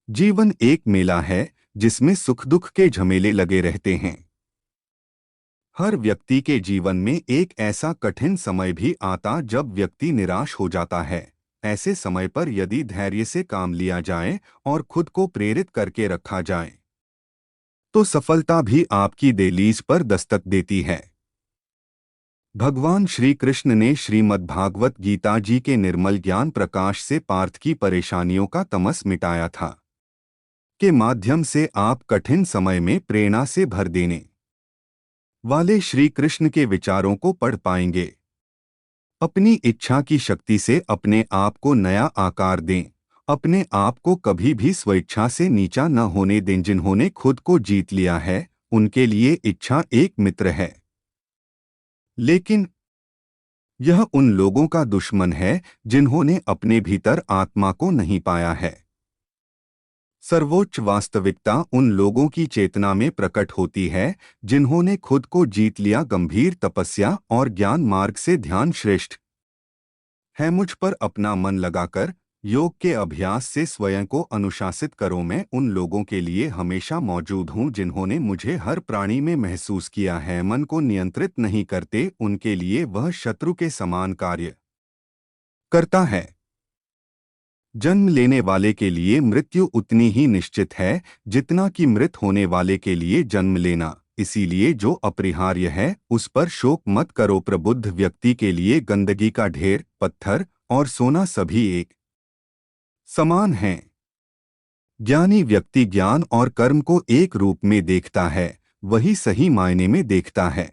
जीवन एक मेला है जिसमें सुख दुख के झमेले लगे रहते हैं। हर व्यक्ति के जीवन में एक ऐसा कठिन समय भी आता जब व्यक्ति निराश हो जाता है। ऐसे समय पर यदि धैर्य से काम लिया जाए और खुद को प्रेरित करके रखा जाए तो सफलता भी आपकी दहलीज पर दस्तक देती है। भगवान श्री कृष्ण ने श्रीमद्भागवत गीता जी के निर्मल ज्ञान प्रकाश से पार्थ की परेशानियों का तमस मिटाया था, के माध्यम से आप कठिन समय में प्रेरणा से भर देने वाले श्री कृष्ण के विचारों को पढ़ पाएंगे। अपनी इच्छा की शक्ति से अपने आप को नया आकार दें। अपने आप को कभी भी स्वेच्छा से नीचा न होने दें। जिन्होंने खुद को जीत लिया है उनके लिए इच्छा एक मित्र है, लेकिन यह उन लोगों का दुश्मन है जिन्होंने अपने भीतर आत्मा को नहीं पाया है। सर्वोच्च वास्तविकता उन लोगों की चेतना में प्रकट होती है जिन्होंने खुद को जीत लिया। गंभीर तपस्या और ज्ञान मार्ग से ध्यान श्रेष्ठ है। मुझ पर अपना मन लगाकर योग के अभ्यास से स्वयं को अनुशासित करो। मैं उन लोगों के लिए हमेशा मौजूद हूँ जिन्होंने मुझे हर प्राणी में महसूस किया है। मन को नियंत्रित नहीं करते, उनके लिए वह शत्रु के समान कार्य करता है। जन्म लेने वाले के लिए मृत्यु उतनी ही निश्चित है जितना कि मृत होने वाले के लिए जन्म लेना। इसीलिए जो अपरिहार्य है उस पर शोक मत करो। प्रबुद्ध व्यक्ति के लिए गंदगी का ढेर, पत्थर और सोना सभी एक समान हैं। ज्ञानी व्यक्ति ज्ञान और कर्म को एक रूप में देखता है, वही सही मायने में देखता है।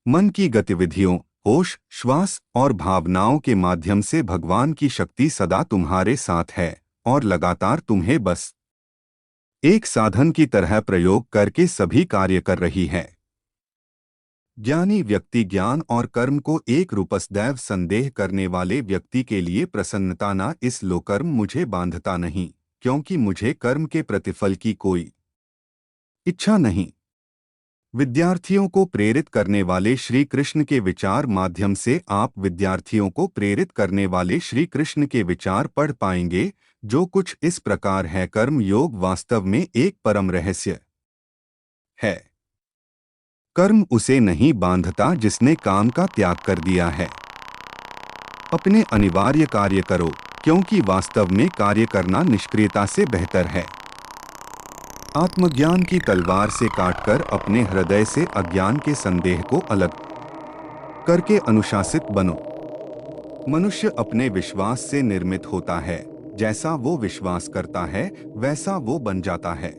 मन की गतिविधियों, होश, श्वास और भावनाओं के माध्यम से भगवान की शक्ति सदा तुम्हारे साथ है और लगातार तुम्हें बस एक साधन की तरह प्रयोग करके सभी कार्य कर रही है। ज्ञानी व्यक्ति ज्ञान और कर्म को एक रूपसदैव संदेह करने वाले व्यक्ति के लिए प्रसन्नता ना इस लो कर्म मुझे बांधता नहीं, क्योंकि मुझे कर्म के प्रतिफल की कोई इच्छा नहीं। विद्यार्थियों को प्रेरित करने वाले श्री कृष्ण के विचार माध्यम से आप विद्यार्थियों को प्रेरित करने वाले श्री कृष्ण के विचार पढ़ पाएंगे, जो कुछ इस प्रकार है। कर्म योग वास्तव में एक परम रहस्य है। कर्म उसे नहीं बांधता जिसने काम का त्याग कर दिया है। अपने अनिवार्य कार्य करो, क्योंकि वास्तव में कार्य करना निष्क्रियता से बेहतर है। आत्मज्ञान की तलवार से काटकर अपने हृदय से अज्ञान के संदेह को अलग करके अनुशासित बनो। मनुष्य अपने विश्वास से निर्मित होता है। जैसा वो विश्वास करता है वैसा वो बन जाता है।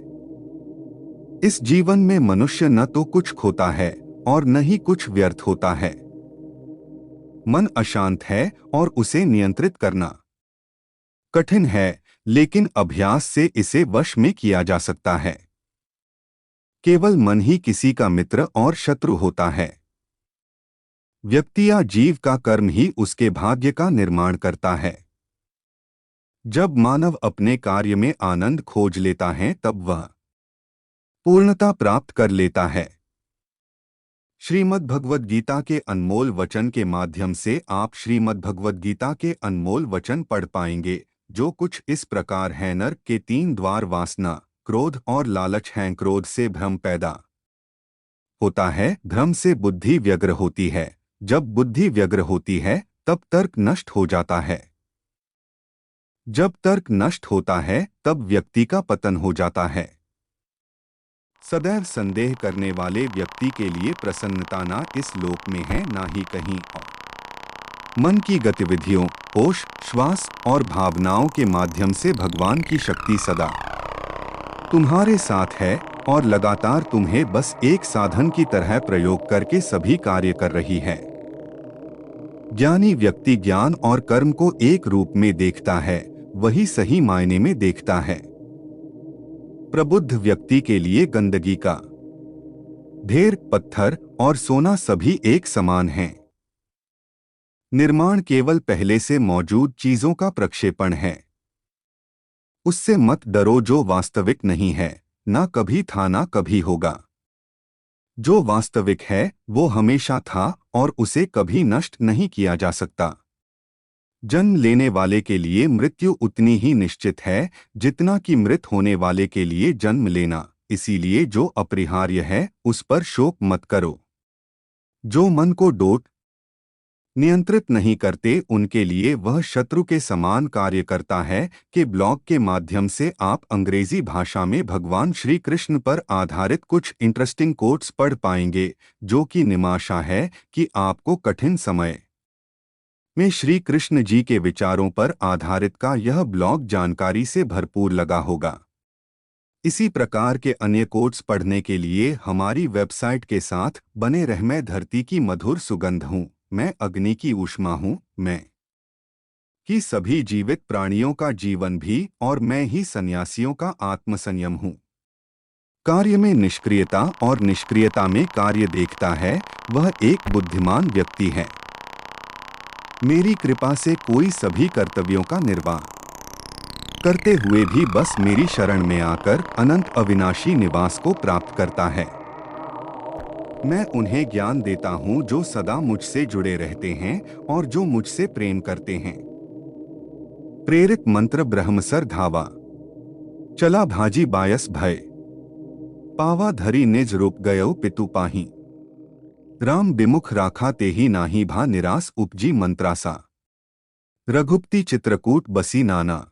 इस जीवन में मनुष्य न तो कुछ खोता है और न ही कुछ व्यर्थ होता है। मन अशांत है और उसे नियंत्रित करना कठिन है, लेकिन अभ्यास से इसे वश में किया जा सकता है। केवल मन ही किसी का मित्र और शत्रु होता है। व्यक्ति या जीव का कर्म ही उसके भाग्य का निर्माण करता है। जब मानव अपने कार्य में आनंद खोज लेता है तब वह पूर्णता प्राप्त कर लेता है। श्रीमद्भगवद गीता के अनमोल वचन के माध्यम से आप श्रीमद्भगवद गीता के अनमोल वचन पढ़ पाएंगे, जो कुछ इस प्रकार है। नरक के 3 द्वार वासना, क्रोध और लालच हैं। क्रोध से भ्रम पैदा होता है, भ्रम से बुद्धि व्यग्र होती है। जब बुद्धि व्यग्र होती है तब तर्क नष्ट हो जाता है। जब तर्क नष्ट होता है तब व्यक्ति का पतन हो जाता है। सदैव संदेह करने वाले व्यक्ति के लिए प्रसन्नता ना इस लोक में है ना ही कहीं और। मन की गतिविधियों, होश, श्वास और भावनाओं के माध्यम से भगवान की शक्ति सदा तुम्हारे साथ है और लगातार तुम्हें बस एक साधन की तरह प्रयोग करके सभी कार्य कर रही है। ज्ञानी व्यक्ति ज्ञान और कर्म को एक रूप में देखता है, वही सही मायने में देखता है। प्रबुद्ध व्यक्ति के लिए गंदगी का ढेर, पत्थर और सोना सभी एक समान हैं। निर्माण केवल पहले से मौजूद चीजों का प्रक्षेपण है। उससे मत डरो जो वास्तविक नहीं है, ना कभी था ना कभी होगा। जो वास्तविक है वो हमेशा था और उसे कभी नष्ट नहीं किया जा सकता। जन्म लेने वाले के लिए मृत्यु उतनी ही निश्चित है जितना कि मृत होने वाले के लिए जन्म लेना, इसीलिए जो अपरिहार्य है उस पर शोक मत करो। जो मन को डोट नियंत्रित नहीं करते उनके लिए वह शत्रु के समान कार्य करता है। कि ब्लॉग के माध्यम से आप अंग्रेजी भाषा में भगवान श्री कृष्ण पर आधारित कुछ इंटरेस्टिंग कोट्स पढ़ पाएंगे, जो कि निमाशा है कि आपको कठिन समय में श्री कृष्ण जी के विचारों पर आधारित का यह ब्लॉग जानकारी से भरपूर लगा होगा। इसी प्रकार के अन्य कोट्स पढ़ने के लिए हमारी वेबसाइट के साथ बने रहें। मैं धरती की मधुर सुगंध हूँ, मैं अग्नि की ऊष्मा हूँ, मैं ही सभी जीवित प्राणियों का जीवन भी, और मैं ही सन्यासियों का आत्मसंयम हूँ। कार्य में निष्क्रियता और निष्क्रियता में कार्य देखता है, वह एक बुद्धिमान व्यक्ति है। मेरी कृपा से कोई सभी कर्तव्यों का निर्वाह करते हुए भी बस मेरी शरण में आकर अनंत अविनाशी निवास को प्राप्त करता है। मैं उन्हें ज्ञान देता हूँ जो सदा मुझसे जुड़े रहते हैं और जो मुझसे प्रेम करते हैं। प्रेरित मंत्र ब्रह्मसर धावा, चला भाजी बायस भय, पावा धरी निज रूप गयो पितु पाही, राम विमुख राखा तेही नाही भा निरास उपजी मंत्रासा, रघुपति चित्रकूट बसी नाना,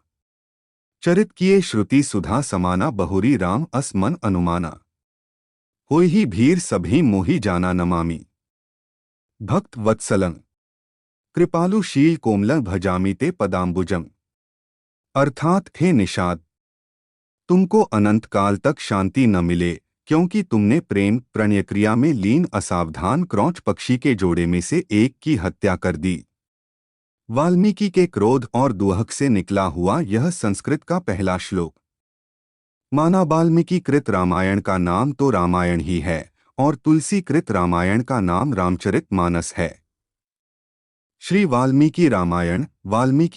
चरित किए श्रुति सुधा समाना बहुरी राम अस मन अनुमाना, होई ही भीर सभी मोहि जाना नमामि, भक्त वत्सलं कृपालु शील कोमल भजामि ते पदाम्बुजम। अर्थात हे निषाद, तुमको अनंत काल तक शांति न मिले, क्योंकि तुमने प्रेम प्रणयक्रिया में लीन असावधान क्रौच पक्षी के जोड़े में से एक की हत्या कर दी। वाल्मीकि के क्रोध और दुहक से निकला हुआ यह संस्कृत का पहला श्लोक। माना वाल्मीकि कृत रामायण का नाम तो रामायण ही है और तुलसी कृत रामायण का नाम रामचरित मानस है। श्री वाल्मीकि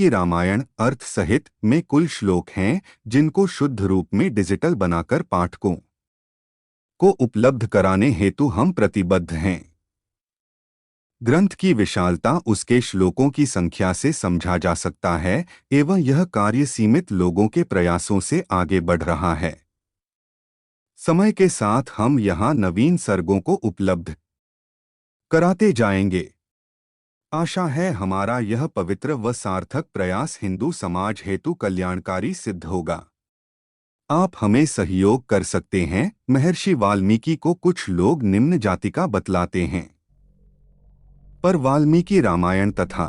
रामायण अर्थ सहित में कुल श्लोक हैं, जिनको शुद्ध रूप में डिजिटल बनाकर पाठकों को उपलब्ध कराने हेतु हम प्रतिबद्ध हैं। ग्रंथ की विशालता उसके श्लोकों की संख्या से समझा जा सकता है एवं यह कार्य सीमित लोगों के प्रयासों से आगे बढ़ रहा है। समय के साथ हम यहाँ नवीन सर्गों को उपलब्ध कराते जाएंगे। आशा है हमारा यह पवित्र व सार्थक प्रयास हिंदू समाज हेतु कल्याणकारी सिद्ध होगा। आप हमें सहयोग कर सकते हैं। महर्षि वाल्मीकि को कुछ लोग निम्न जातिका बतलाते हैं, पर वाल्मीकि रामायण तथा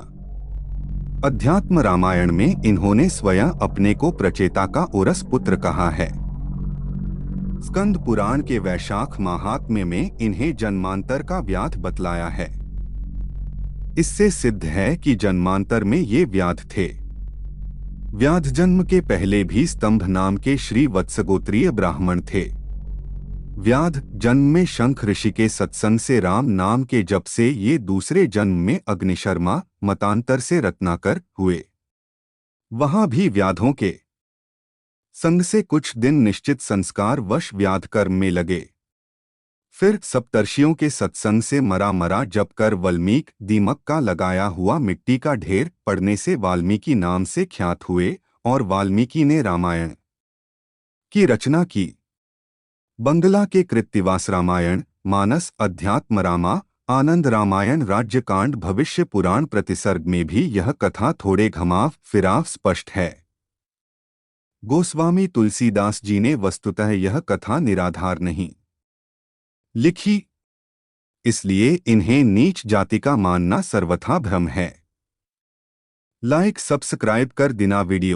अध्यात्म रामायण में इन्होंने स्वयं अपने को प्रचेता का औरस पुत्र कहा है। स्कंद पुराण के वैशाख महात्म्य में इन्हें जन्मांतर का व्याध बतलाया है। इससे सिद्ध है कि जन्मांतर में ये व्याध थे। व्याध जन्म के पहले भी स्तंभ नाम के श्री वत्सगोत्रीय ब्राह्मण थे। व्याध जन्म में शंख ऋषि के सत्संग से राम नाम के जप से ये दूसरे जन्म में अग्निशर्मा मतांतर से रत्नाकर हुए। वहां भी व्याधों के संग से कुछ दिन निश्चित संस्कार वश व्याध कर्म में लगे। फिर सप्तर्षियों के सत्संग से मरा जप कर वल्मीक दीमक का लगाया हुआ मिट्टी का ढेर पड़ने से वाल्मीकि नाम से ख्यात हुए और वाल्मीकि ने रामायण की रचना की। बंगला के कृत्तिवास रामायण, मानस, अध्यात्म रामा, आनंद रामायण, राज्यकांड, भविष्य पुराण प्रतिसर्ग में भी यह कथा थोड़े घुमाव फिराव स्पष्ट है। गोस्वामी तुलसीदास जी ने वस्तुतः यह कथा निराधार नहीं लिखी, इसलिए इन्हें नीच जाति का मानना सर्वथा भ्रम है। लाइक सब्सक्राइब कर देना वीडियो।